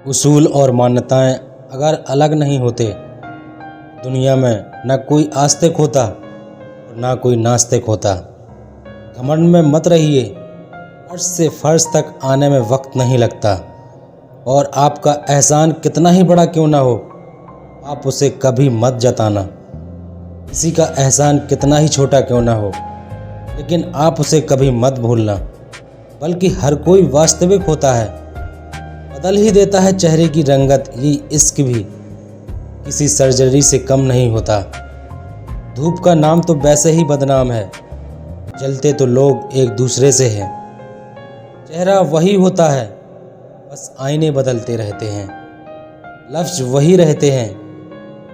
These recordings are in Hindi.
उसूल और मान्यताएं अगर अलग नहीं होते, दुनिया में न कोई आस्तिक होता और ना कोई नास्तिक होता। घमंड में मत रहिए, फर्श से फर्श तक आने में वक्त नहीं लगता। और आपका एहसान कितना ही बड़ा क्यों ना हो, आप उसे कभी मत जताना। किसी का एहसान कितना ही छोटा क्यों ना हो, लेकिन आप उसे कभी मत भूलना। बल्कि हर कोई वास्तविक होता है, बदल ही देता है चेहरे की रंगत। ये इश्क भी किसी सर्जरी से कम नहीं होता। धूप का नाम तो वैसे ही बदनाम है, जलते तो लोग एक दूसरे से हैं। चेहरा वही होता है, बस आईने बदलते रहते हैं। लफ्ज़ वही रहते हैं,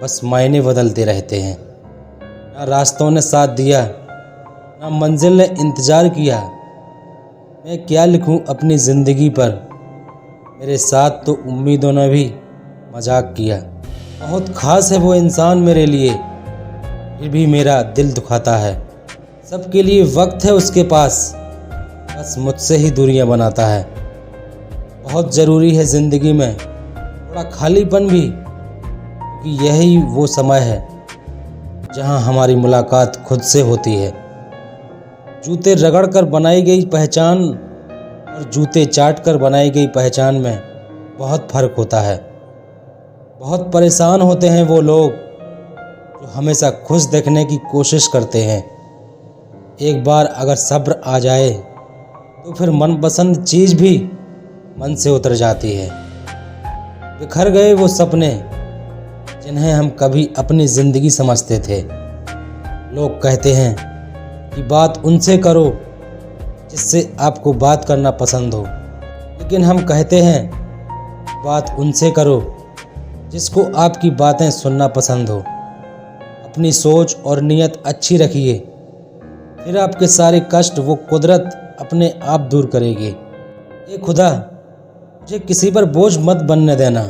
बस मायने बदलते रहते हैं। ना रास्तों ने साथ दिया, ना मंजिल ने इंतज़ार किया। मैं क्या लिखूं अपनी ज़िंदगी पर, मेरे साथ तो उम्मीदों ने भी मजाक किया। बहुत ख़ास है वो इंसान मेरे लिए, फिर भी मेरा दिल दुखाता है। सबके लिए वक्त है उसके पास, बस मुझसे ही दूरियां बनाता है। बहुत ज़रूरी है ज़िंदगी में थोड़ा खालीपन भी, क्योंकि यही वो समय है जहां हमारी मुलाकात खुद से होती है। जूते रगड़ कर बनाई गई पहचान और जूते चाट कर बनाई गई पहचान में बहुत फ़र्क होता है। बहुत परेशान होते हैं वो लोग जो हमेशा खुश दिखने की कोशिश करते हैं। एक बार अगर सब्र आ जाए तो फिर मनपसंद चीज़ भी मन से उतर जाती है। बिखर गए वो सपने जिन्हें हम कभी अपनी ज़िंदगी समझते थे। लोग कहते हैं कि बात उनसे करो जिससे आपको बात करना पसंद हो, लेकिन हम कहते हैं बात उनसे करो जिसको आपकी बातें सुनना पसंद हो। अपनी सोच और नीयत अच्छी रखिए, फिर आपके सारे कष्ट वो कुदरत अपने आप दूर करेगी। ये खुदा, मुझे किसी पर बोझ मत बनने देना।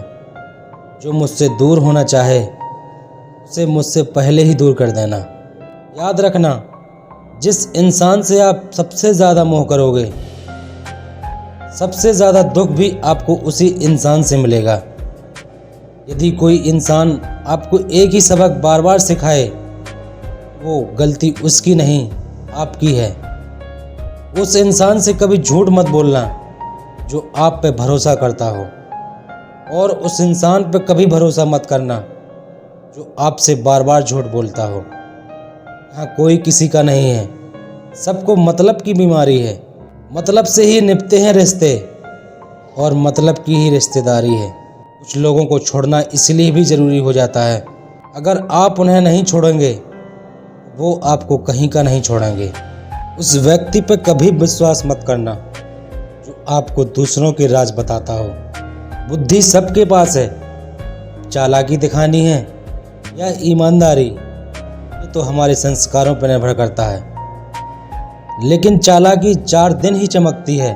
जो मुझसे दूर होना चाहे उसे मुझसे पहले ही दूर कर देना। याद रखना, जिस इंसान से आप सबसे ज़्यादा मोह करोगे, सबसे ज़्यादा दुख भी आपको उसी इंसान से मिलेगा। यदि कोई इंसान आपको एक ही सबक बार बार सिखाए, वो गलती उसकी नहीं आपकी है। उस इंसान से कभी झूठ मत बोलना जो आप पे भरोसा करता हो, और उस इंसान पे कभी भरोसा मत करना जो आपसे बार बार झूठ बोलता हो। यहाँ कोई किसी का नहीं है, सबको मतलब की बीमारी है। मतलब से ही निभते हैं रिश्ते, और मतलब की ही रिश्तेदारी है। कुछ लोगों को छोड़ना इसलिए भी ज़रूरी हो जाता है, अगर आप उन्हें नहीं छोड़ेंगे वो आपको कहीं का नहीं छोड़ेंगे। उस व्यक्ति पे कभी विश्वास मत करना जो आपको दूसरों के राज बताता हो। बुद्धि सबके पास है, चालाकी दिखानी है या ईमानदारी, ये तो हमारे संस्कारों पर निर्भर करता है। लेकिन चालाकी 4 दिन ही चमकती है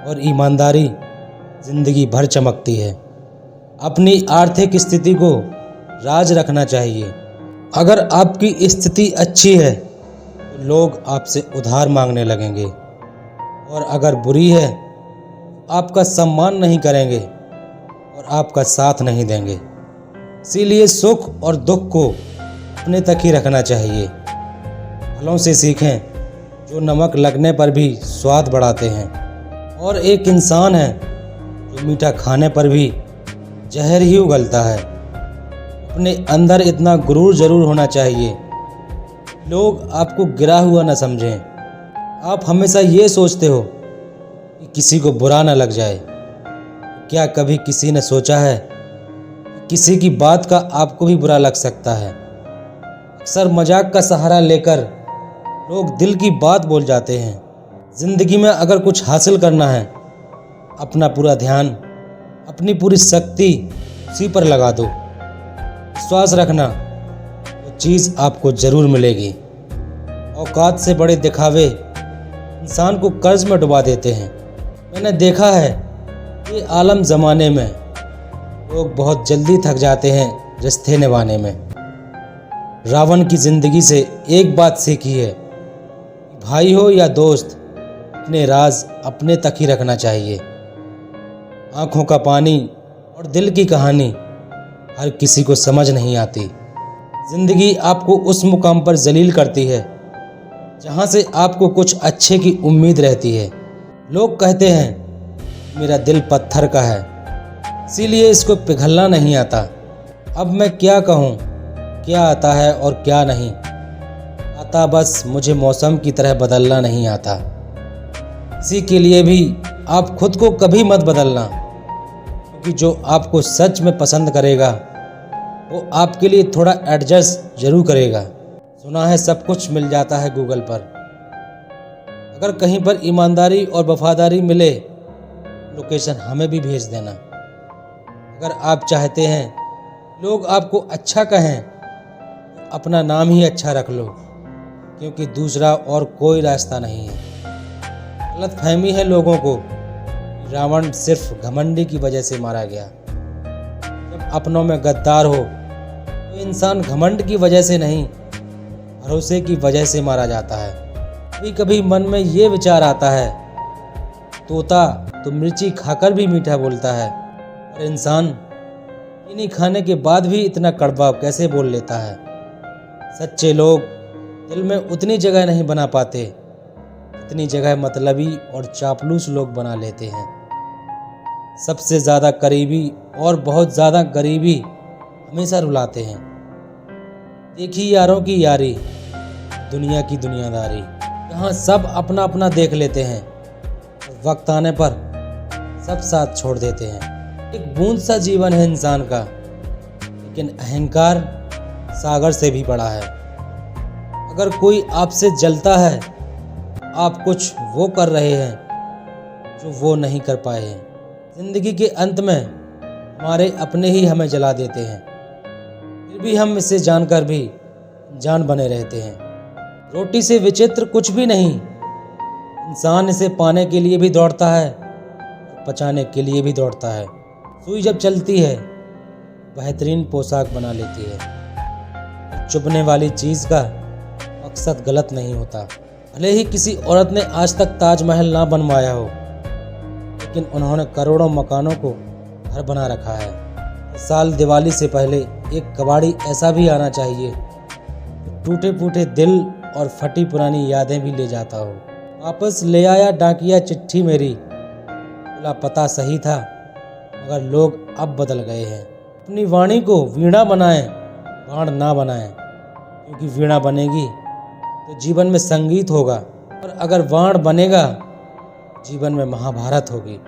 और ईमानदारी जिंदगी भर चमकती है। अपनी आर्थिक स्थिति को राज रखना चाहिए। अगर आपकी स्थिति अच्छी है तो लोग आपसे उधार मांगने लगेंगे, और अगर बुरी है तो आपका सम्मान नहीं करेंगे और आपका साथ नहीं देंगे। इसीलिए सुख और दुख को अपने तक ही रखना चाहिए। फलों से सीखें जो नमक लगने पर भी स्वाद बढ़ाते हैं, और एक इंसान है जो मीठा खाने पर भी जहर ही उगलता है। अपने अंदर इतना गुरूर जरूर होना चाहिए, लोग आपको गिरा हुआ न समझें। आप हमेशा ये सोचते हो कि किसी को बुरा न लग जाए। क्या कभी किसी ने सोचा है कि किसी की बात का आपको भी बुरा लग सकता है? अक्सर मजाक का सहारा लेकर लोग दिल की बात बोल जाते हैं। ज़िंदगी में अगर कुछ हासिल करना है, अपना पूरा ध्यान, अपनी पूरी शक्ति उसी पर लगा दो। विश्वास रखना, वो चीज़ आपको ज़रूर मिलेगी। औकात से बड़े दिखावे इंसान को कर्ज में डुबा देते हैं। मैंने देखा है कि आलम ज़माने में लोग बहुत जल्दी थक जाते हैं रिश्ते निभाने में। रावण की ज़िंदगी से एक बात सीखी है, भाई हो या दोस्त, अपने राज अपने तक ही रखना चाहिए। आँखों का पानी और दिल की कहानी हर किसी को समझ नहीं आती। ज़िंदगी आपको उस मुकाम पर जलील करती है जहाँ से आपको कुछ अच्छे की उम्मीद रहती है। लोग कहते हैं मेरा दिल पत्थर का है, इसीलिए इसको पिघलना नहीं आता। अब मैं क्या कहूँ, क्या आता है और क्या नहीं आता, बस मुझे मौसम की तरह बदलना नहीं आता। इसी के लिए भी आप खुद को कभी मत बदलना, क्योंकि जो आपको सच में पसंद करेगा वो आपके लिए थोड़ा एडजस्ट जरूर करेगा। सुना है सब कुछ मिल जाता है गूगल पर। अगर कहीं पर ईमानदारी और वफादारी मिले, लोकेशन हमें भी भेज देना। अगर आप चाहते हैं लोग आपको अच्छा कहें, तो अपना नाम ही अच्छा रख लो, क्योंकि दूसरा और कोई रास्ता नहीं है। गलतफहमी है लोगों को, रावण सिर्फ घमंडी की वजह से मारा गया। जब अपनों में गद्दार हो तो इंसान घमंड की वजह से नहीं, भरोसे की वजह से मारा जाता है। कभी कभी मन में ये विचार आता है, तोता तो मिर्ची खाकर भी मीठा बोलता है, और इंसान चीनी खाने के बाद भी इतना कड़वा कैसे बोल लेता है। सच्चे लोग दिल में उतनी जगह नहीं बना पाते जितनी जगह मतलबी और चापलूस लोग बना लेते हैं। सबसे ज़्यादा करीबी और बहुत ज़्यादा गरीबी हमेशा रुलाते हैं। देखी यारों की यारी, दुनिया की दुनियादारी, यहाँ सब अपना अपना देख लेते हैं, वक्त आने पर सब साथ छोड़ देते हैं। एक बूंद सा जीवन है इंसान का, लेकिन अहंकार सागर से भी बड़ा है। अगर कोई आपसे जलता है, आप कुछ वो कर रहे हैं जो वो नहीं कर पाए हैं। जिंदगी के अंत में हमारे अपने ही हमें जला देते हैं, फिर भी हम इसे जानकर भी जान बने रहते हैं। रोटी से विचित्र कुछ भी नहीं, इंसान इसे पाने के लिए भी दौड़ता है और पचाने के लिए भी दौड़ता है। सुई जब चलती है बेहतरीन पोशाक बना लेती है। चुभने वाली चीज़ का मकसद गलत नहीं होता। भले ही किसी औरत ने आज तक ताजमहल ना बनवाया हो, लेकिन उन्होंने करोड़ों मकानों को घर बना रखा है। इस साल दिवाली से पहले एक कबाड़ी ऐसा भी आना चाहिए, टूटे फूटे दिल और फटी पुरानी यादें भी ले जाता हो। वापस ले आया डाकिया चिट्ठी मेरी, बोला पता सही था मगर लोग अब बदल गए हैं। अपनी वाणी को वीणा बनाएं, बाण ना बनाएं, क्योंकि वीणा बनेगी तो जीवन में संगीत होगा, और अगर बाण बनेगा जीवन में महाभारत होगी।